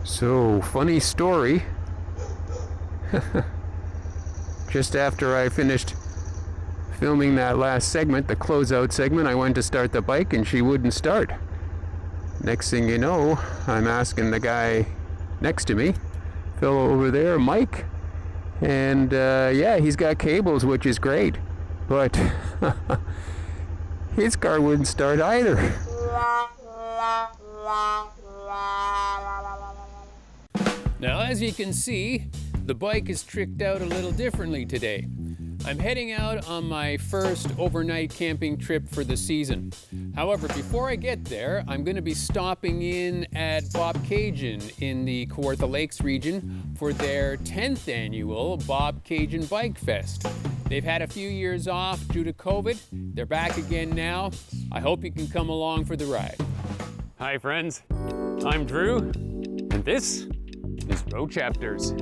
So, funny story. Just after I finished filming that last segment, the closeout segment, I went to start the bike and she wouldn't start. Next thing you know, I'm asking the guy next to me, fellow over there, Mike, and yeah, he's got cables, which is great, but his car wouldn't start either. Now, as you can see, the bike is tricked out a little differently today. I'm heading out on my first overnight camping trip for the season. However, before I get there, I'm going to be stopping in at Bobcaygeon in the Kawarthas Lakes region for their 10th annual Bobcaygeon Bikefest. They've had a few years off due to COVID. They're back again now. I hope you can come along for the ride. Hi friends, I'm Drew, and this is Road Chapters.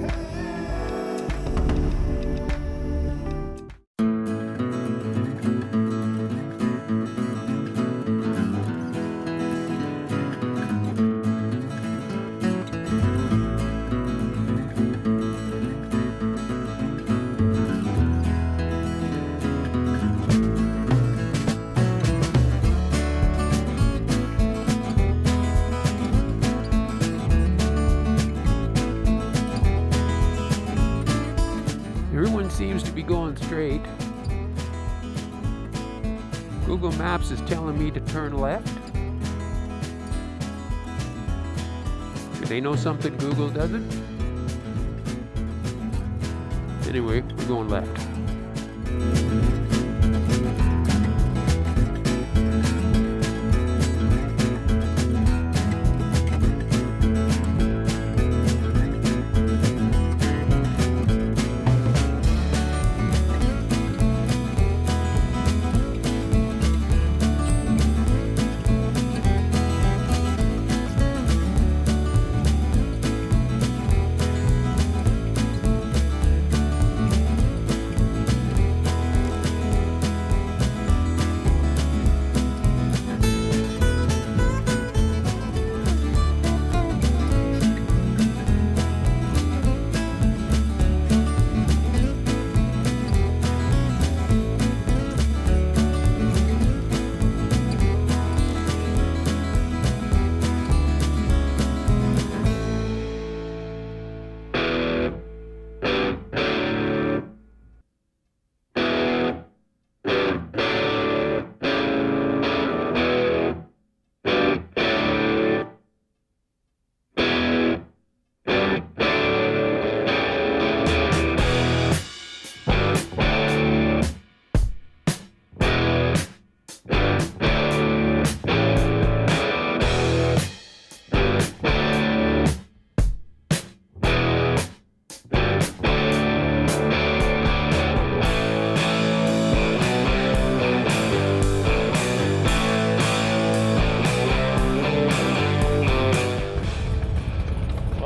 Everyone seems to be going straight. Google Maps is telling me to turn left. Do they know something Google doesn't? Anyway, we're going left.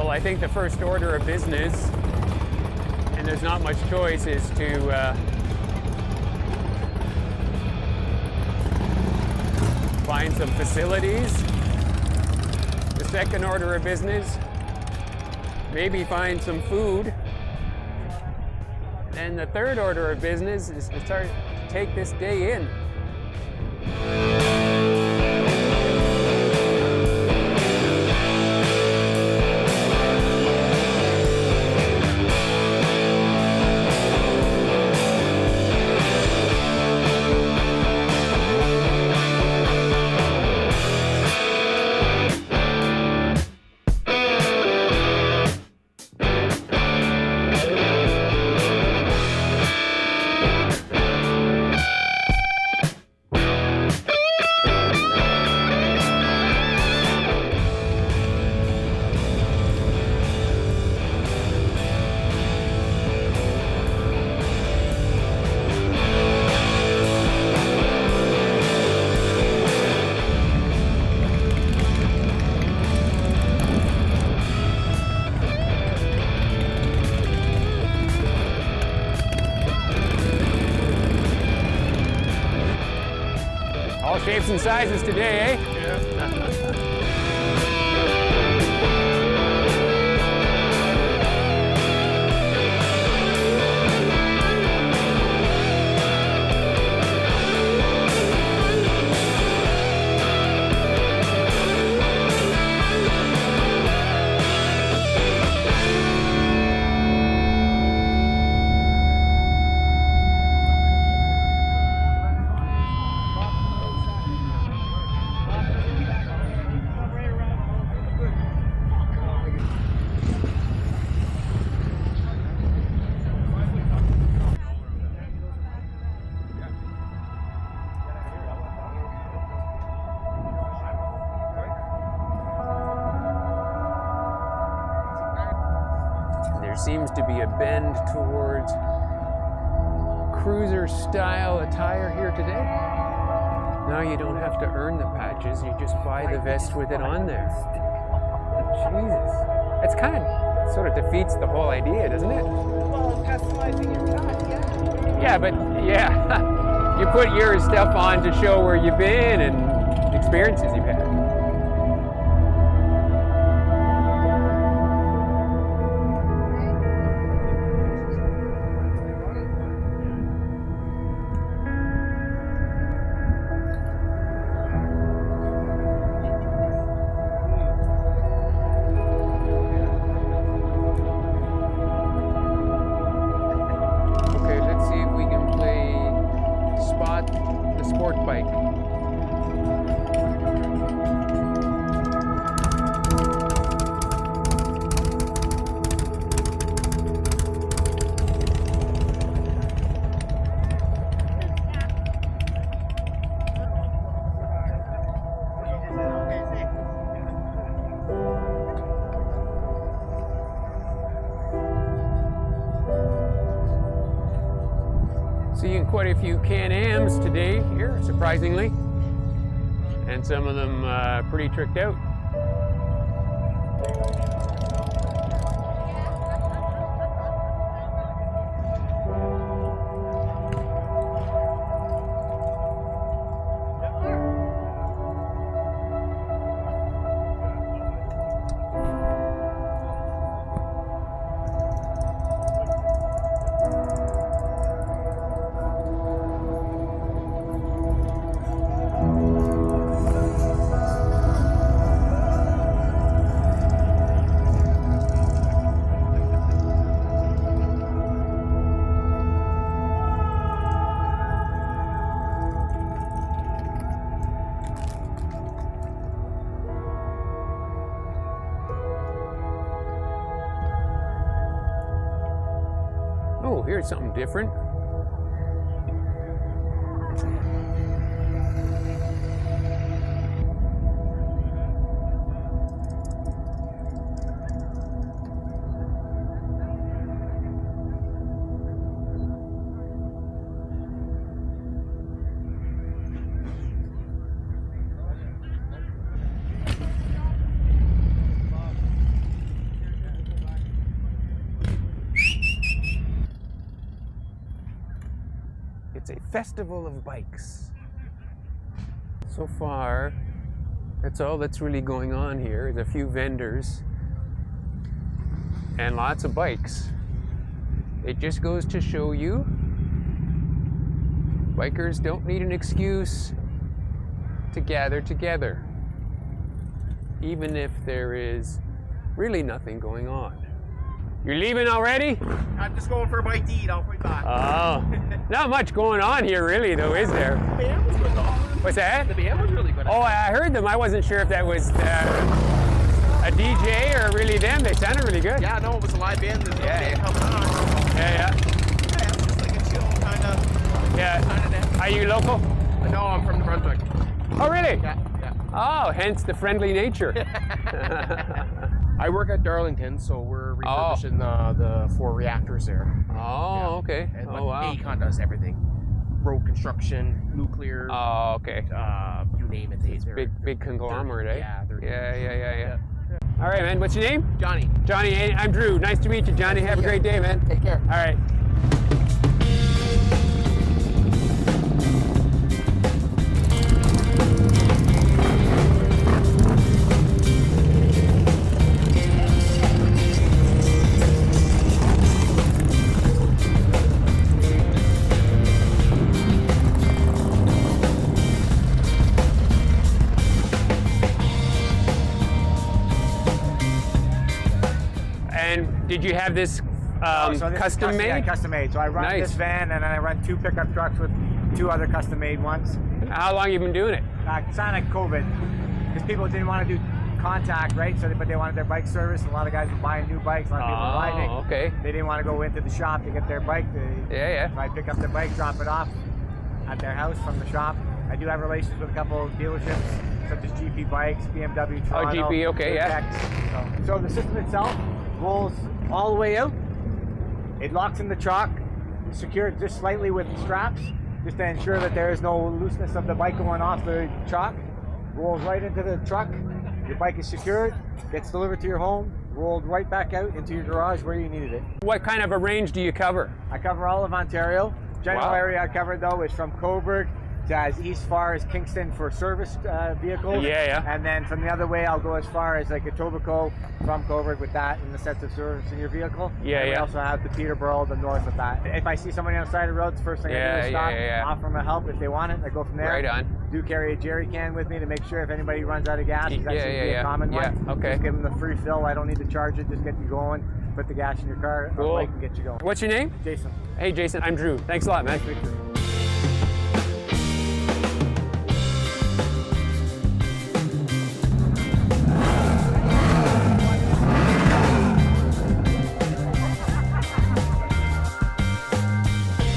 I think the first order of business, and there's not much choice, is to find some facilities. The second order of business, maybe find some food. And the third order of business is to start to take this day in. All shapes and sizes today, eh? Yeah. There seems to be a bend towards cruiser style attire here today. Now you don't have to earn the patches, you just buy the vest with it on there. Jesus. It's kind of sort of defeats the whole idea, doesn't it? Well, customizing your shot, yeah. Yeah, but yeah, you put your stuff on to show where you've been and experiences you've had. Seeing quite a few Can-Ams today here, surprisingly, and some of them pretty tricked out. Oh, here's something different. It's a festival of bikes. So far, that's all that's really going on here is a few vendors and lots of bikes. It just goes to show you, bikers don't need an excuse to gather together, even if there is really nothing going on. You're leaving already? I'm just going for a bite to eat. I'll be back. Oh, not much going on here really though, is there? The band was good though. What's that? The band was really good. Oh, I heard them. I wasn't sure if that was a DJ or really them. They sounded really good. Yeah, no, it was a live band. There's no band coming on. Yeah. Yeah, it's just like a chill kind of. Yeah. Are you local? No, I'm from New Brunswick. Oh, really? Yeah. Oh, hence the friendly nature. I work at Darlington, so we're refurbishing the 4 reactors there. Oh, Yeah. okay. And, Oh, wow. Acon does everything. Road construction, nuclear. Oh, okay. You name it. They're Big conglomerate, eh? Yeah, they're Yeah. All right, man. What's your name? Johnny. Johnny, I'm Drew. Nice to meet you, Johnny. Have a great day, man. Take care. All right. And did you have this So this is custom made? Yeah, custom made. So I run Nice. this van, and then I run 2 pickup trucks with 2 other custom made ones. How long you been doing it? It's kind of like COVID, because people didn't want to do contact, right? But they wanted their bike service. A lot of guys were buying new bikes. A lot of people were riding. Oh, okay. They didn't want to go into the shop to get their bike. Yeah. So I pick up their bike, drop it off at their house from the shop. I do have relations with a couple of dealerships, such as GP Bikes, BMW, Toronto. GP, okay, yeah. So the system itself rolls all the way out, It locks in the truck, secured just slightly with straps, just to ensure that there is no looseness of the bike going off the truck. Rolls right into the truck. Your bike is secured, gets delivered to your home, rolled right back out into your garage where you needed it. What kind of a range do you cover? I cover all of Ontario. General Wow. area I cover though is from Coburg to as east far as Kingston for service vehicles. Yeah. And then from the other way, I'll go as far as like Etobicoke from Coburg with that in the sense of servicing your vehicle. Yeah, and we yeah. also have the Peterborough, the north of that. If I see somebody on the side of the road, the first thing I do is stop, offer them a help if they want it. I go from there. Right on. Do carry a jerry can with me to make sure if anybody runs out of gas, because that seems to be a common one. Okay. Just give them the free fill. I don't need to charge it. Just get you going. Put the gas in your car, Cool. or bike, and get you going. What's your name? Jason. Hey, Jason. I'm Drew. Thanks a lot, man. Victor.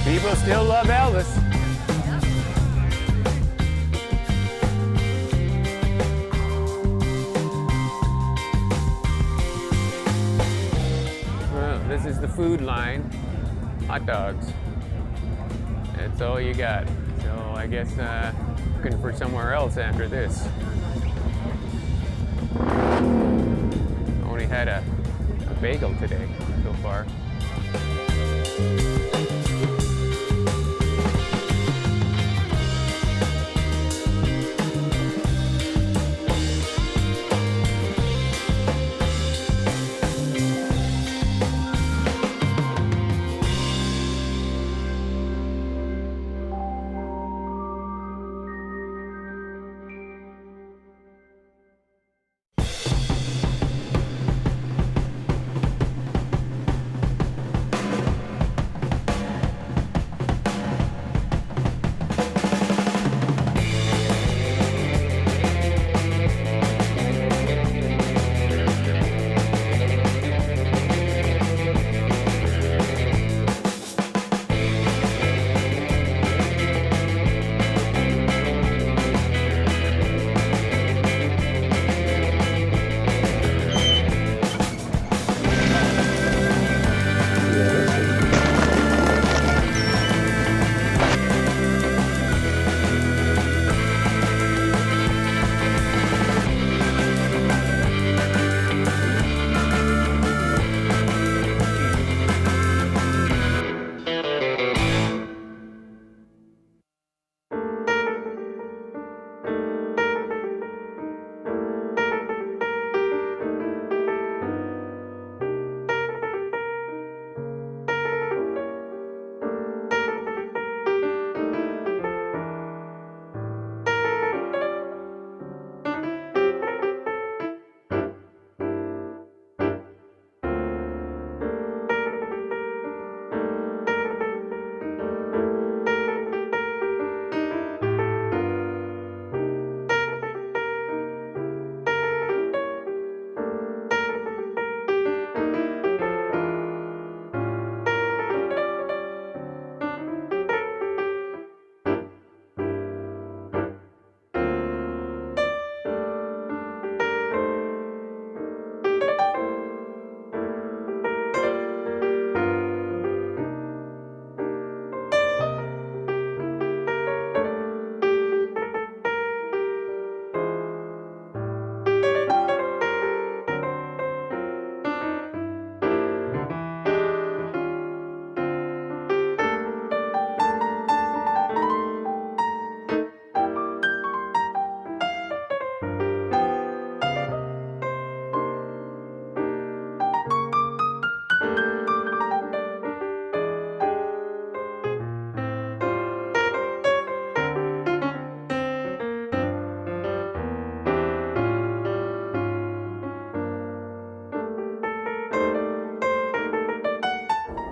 People still love Elvis. Well, this is the food line. Hot dogs. That's all you got. So I guess looking for somewhere else after this. Only had a bagel today so far.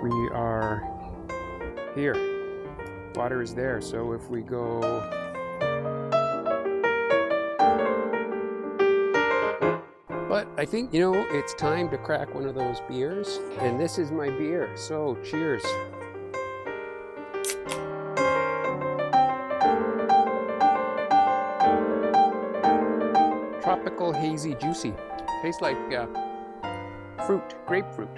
We are here. Water is there, so if we go But I think, you know, it's time to crack one of those beers, and this is my beer, so cheers. Tropical hazy juicy. Tastes like fruit, grapefruit.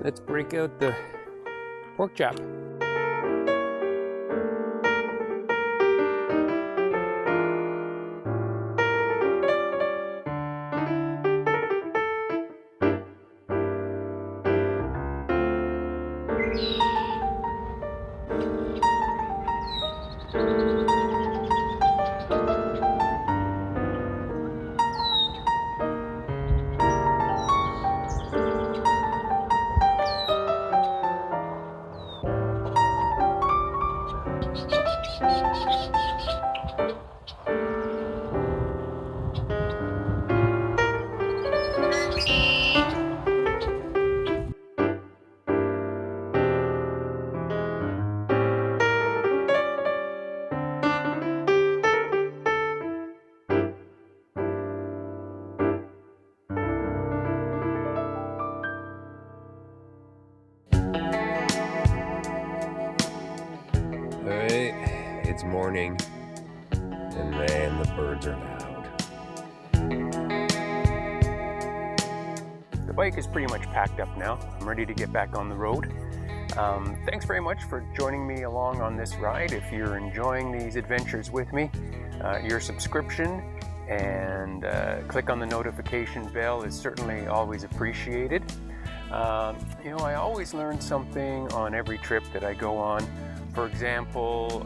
let's break out the pork chop. Alright, it's morning, and man, the birds are loud. The bike is pretty much packed up now. I'm ready to get back on the road. Thanks very much for joining me along on this ride. If you're enjoying these adventures with me, your subscription and click on the notification bell is certainly always appreciated. You know, I always learn something on every trip that I go on. For example,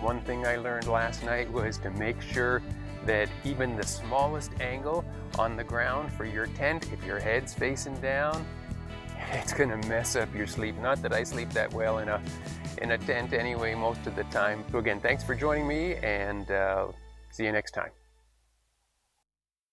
one thing I learned last night was to make sure that even the smallest angle on the ground for your tent, if your head's facing down, it's gonna mess up your sleep. Not that I sleep that well in a tent anyway most of the time. So again, thanks for joining me, and see you next time.